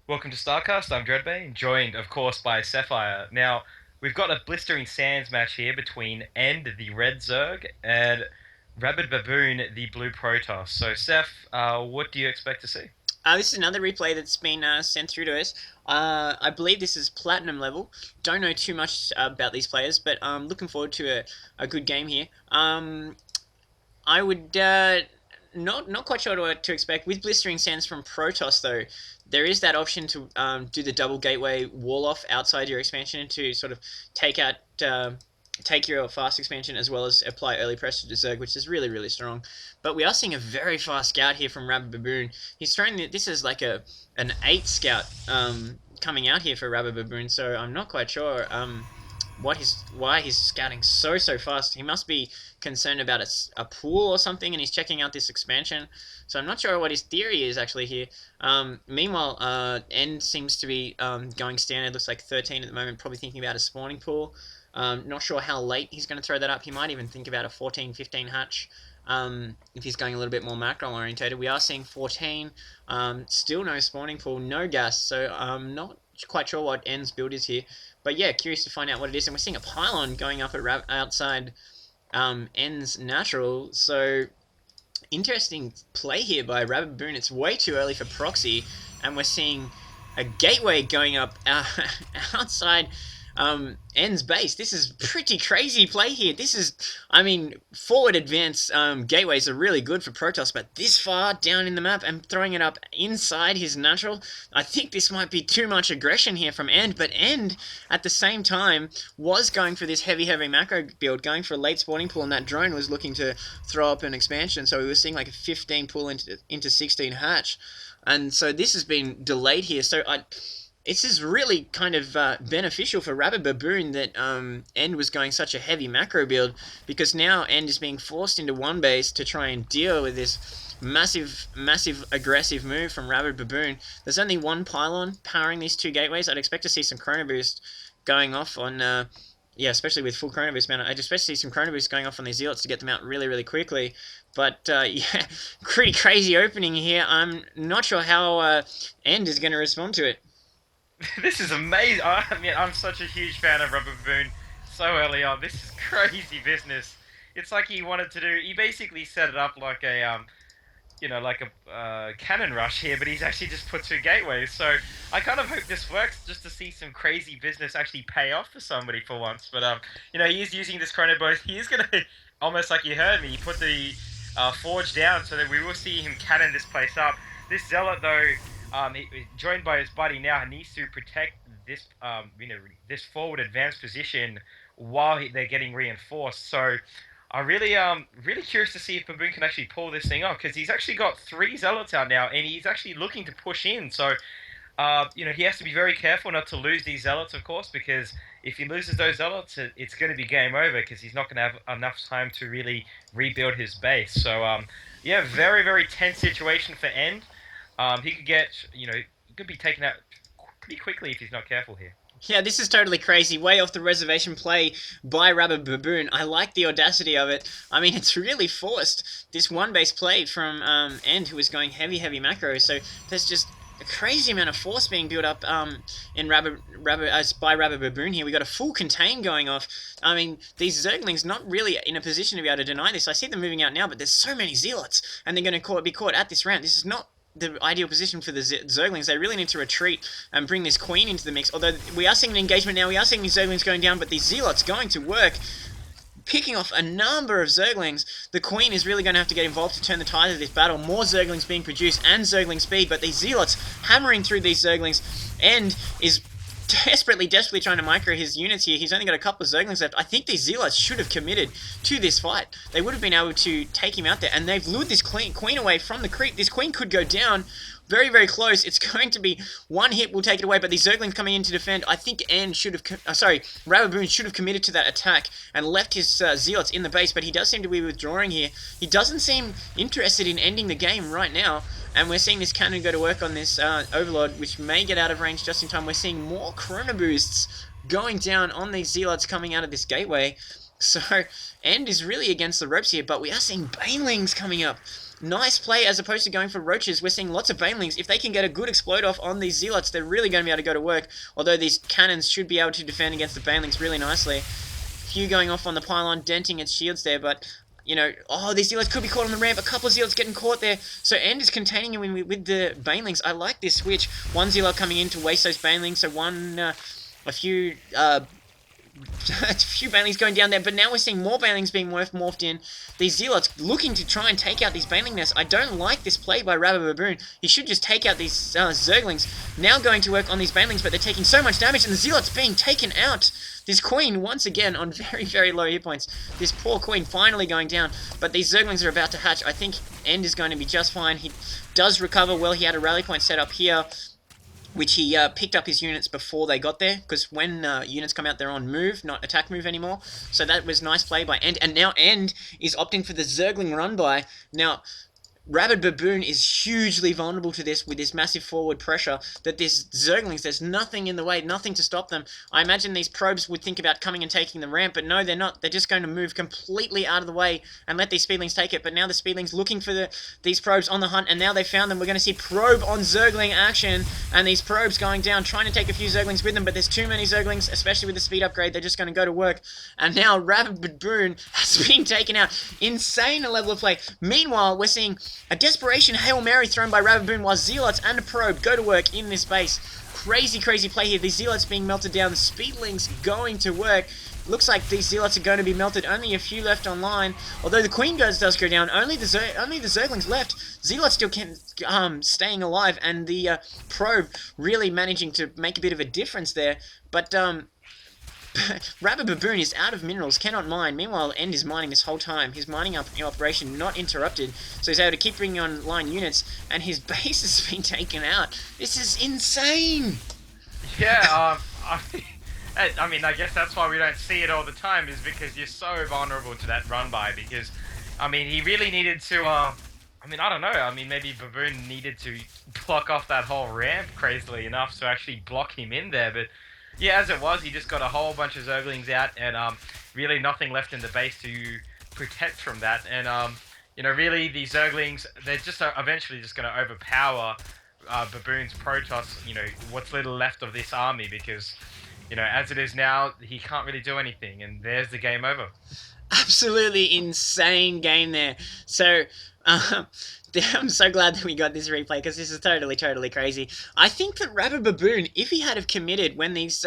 Welcome to Starcraft. I'm Dreadbane, joined, of course, by Sapphire. Now, we've got a Blistering Sands match here between End, the red Zerg, and RabidBaboon, the blue Protoss. So, Seth, what do you expect to see? This is another replay that's been sent through to us. I believe this is platinum level. Don't know too much about these players, but I'm looking forward to a good game here. I would not quite sure what to expect with Blistering Sands from Protoss though. There is that option to do the double gateway wall off outside your expansion to sort of take out take your fast expansion as well as apply early pressure to Zerg, which is really strong. But we are seeing a very fast scout here from RabidBaboon. He's throwing this is like an 8 scout coming out here for RabidBaboon, so I'm not quite sure why he's scouting so fast. He must be concerned about a pool or something, and he's checking out this expansion. So I'm not sure what his theory is actually here. Meanwhile, N seems to be going standard. Looks like 13 at the moment, probably thinking about a spawning pool. Not sure how late he's going to throw that up. He might even think about a 14, 15 hatch. If he's going a little bit more macro orientated. We are seeing 14. Still no spawning pool, no gas. So I'm not quite sure what N's build is here. But yeah, curious to find out what it is. And we're seeing a pylon going up at outside N's natural. So interesting play here by RabidBaboon. It's way too early for proxy. And we're seeing a gateway going up outside N's base. This is pretty crazy play here. This is, I mean, forward advance gateways are really good for Protoss, but this far down in the map and throwing it up inside his natural, I think this might be too much aggression here from End, but End, at the same time, was going for this heavy macro build, going for a late spawning pool, and that drone was looking to throw up an expansion, so we were seeing like a 15 pull into 16 hatch, and so this has been delayed here, so this is really kind of beneficial for RabidBaboon that End was going such a heavy macro build, because now End is being forced into one base to try and deal with this massive aggressive move from RabidBaboon. There's only one pylon powering these two gateways. I'd expect to see some Chrono Boost going off on yeah, especially with full Chrono Boost, man. I'd expect to see some Chrono Boost going off on these Zealots to get them out really quickly. But yeah, pretty crazy opening here. I'm not sure how End is going to respond to it. This is amazing. I mean, I'm such a huge fan of RabidBaboon so early on. This is crazy business. It's like he wanted to do. He basically set it up like a like a cannon rush here, but he's actually just put two gateways. So I kind of hope this works, just to see some crazy business actually pay off for somebody for once. But he is using this chrono boost. He is gonna almost like you heard me. He put the forge down so that we will see him cannon this place up. This zealot though, joined by his buddy now, needs to protect this this forward advanced position while they're getting reinforced. So I'm really curious to see if Baboon can actually pull this thing off, because he's actually got three zealots out now, and he's actually looking to push in. So he has to be very careful not to lose these zealots, of course, because if he loses those zealots, it's going to be game over, because he's not going to have enough time to really rebuild his base. So yeah, very tense situation for End. He could get he could be taken out pretty quickly if he's not careful here. Yeah, this is totally crazy. Way off the reservation play by RabidBaboon. I like the audacity of it. I mean, it's really forced this one base play from End, who was going heavy macro. So there's just a crazy amount of force being built up in by RabidBaboon here. We got a full contain going off. I mean, these Zerglings not really in a position to be able to deny this. I see them moving out now, but there's so many Zealots, and they're going to be caught at this ramp. This is not the ideal position for the Zerglings. They really need to retreat and bring this Queen into the mix. Although we are seeing an engagement now, we are seeing these Zerglings going down, but these Zealots going to work, picking off a number of Zerglings. The Queen is really going to have to get involved to turn the tide of this battle. More Zerglings being produced and Zergling speed, but these Zealots hammering through these Zerglings. End is desperately trying to micro his units here. He's only got a couple of Zerglings left. I think these Zealots should have committed to this fight. They would have been able to take him out there, and they've lured this Queen away from the creep. This Queen could go down very close. It's going to be one hit will take it away, but these Zerglings coming in to defend. I think N should have, RabidBaboon should have committed to that attack and left his Zealots in the base, but he does seem to be withdrawing here. He doesn't seem interested in ending the game right now, and we're seeing this cannon go to work on this Overlord, which may get out of range just in time. We're seeing more Chrono Boosts going down on these Zealots coming out of this gateway. So, End is really against the ropes here, but we are seeing Banelings coming up. Nice play as opposed to going for roaches. We're seeing lots of banelings. If they can get a good explode off on these zealots, they're really going to be able to go to work. Although these cannons should be able to defend against the banelings really nicely. Few going off on the pylon, denting its shields there, but you know, oh, these zealots could be caught on the ramp. A couple of zealots getting caught there. So End is containing him with the banelings. I like this switch. One zealot coming in to waste those banelings. So a few a few banelings going down there, but now we're seeing more banelings being morphed in. These zealots looking to try and take out these baneling nests. I don't like this play by RabidBaboon. He should just take out these zerglings. Now going to work on these banelings, but they're taking so much damage, and the zealots being taken out. This queen, once again, on very, very low hit points. This poor queen finally going down, but these zerglings are about to hatch. I think End is going to be just fine. He does recover well. He had a rally point set up here, which he picked up his units before they got there, because when units come out, they're on move, not attack move anymore. So that was nice play by End, and now End is opting for the Zergling run-by. Now, RabidBaboon is hugely vulnerable to this with this massive forward pressure that this Zerglings, there's nothing in the way, nothing to stop them. I imagine these probes would think about coming and taking the ramp, but no, they're not. They're just going to move completely out of the way and let these Speedlings take it. But now the Speedlings looking for these probes on the hunt, and now they found them. We're going to see probe on Zergling action, and these probes going down, trying to take a few Zerglings with them, but there's too many Zerglings, especially with the speed upgrade. They're just going to go to work. And now RabidBaboon has been taken out. Insane level of play. Meanwhile, we're seeing a desperation Hail Mary thrown by RabidBaboon while Zealots and a probe go to work in this base. Crazy, crazy play here. These Zealots being melted down. The Speedlings going to work. Looks like these Zealots are going to be melted. Only a few left online. Although the Queen does go down. Only the Zerglings left. Zealots still staying alive. And the probe really managing to make a bit of a difference there. But RabidBaboon is out of minerals, cannot mine. Meanwhile, End is mining this whole time. His mining operation not interrupted, so he's able to keep bringing online units, and his base has been taken out. This is insane! Yeah, I mean, I guess that's why we don't see it all the time, is because you're so vulnerable to that run-by, because, I mean, he really needed to, I mean, I don't know, I mean, maybe Baboon needed to block off that whole ramp, crazily enough, to actually block him in there, but yeah, as it was, he just got a whole bunch of Zerglings out, and really nothing left in the base to protect from that. And you know, really, the Zerglings, they're just eventually just going to overpower Baboon's Protoss. You know, what's little left of this army, because you know, as it is now, he can't really do anything, and there's the game over. Absolutely insane game there. So, I'm so glad that we got this replay, because this is totally, totally crazy. I think that RabidBaboon, if he had have committed when these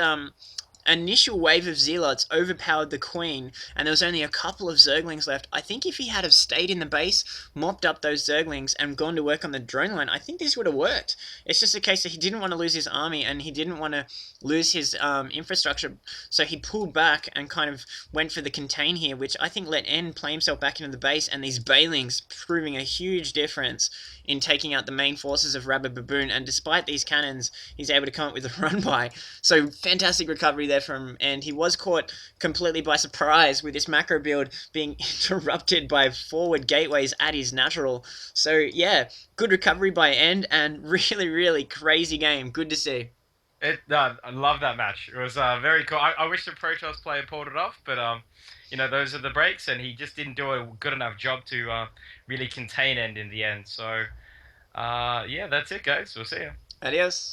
initial wave of Zealots overpowered the Queen, and there was only a couple of Zerglings left, I think if he had have stayed in the base, mopped up those Zerglings, and gone to work on the drone line, I think this would have worked. It's just a case that he didn't want to lose his army, and he didn't want to lose his infrastructure, so he pulled back and kind of went for the contain here, which I think let End play himself back into the base, and these Banelings proving a huge difference in taking out the main forces of RabidBaboon, and despite these cannons, he's able to come up with a run-by. So fantastic recovery there from End. He was caught completely by surprise with this macro build being interrupted by forward gateways at his natural. So yeah, good recovery by End, and really, really crazy game. Good to see. I love that match. It was very cool. I wish the Protoss player pulled it off, but you know, those are the breaks, and he just didn't do a good enough job to really contain End in the end. So, yeah, that's it, guys. We'll see you. Adios.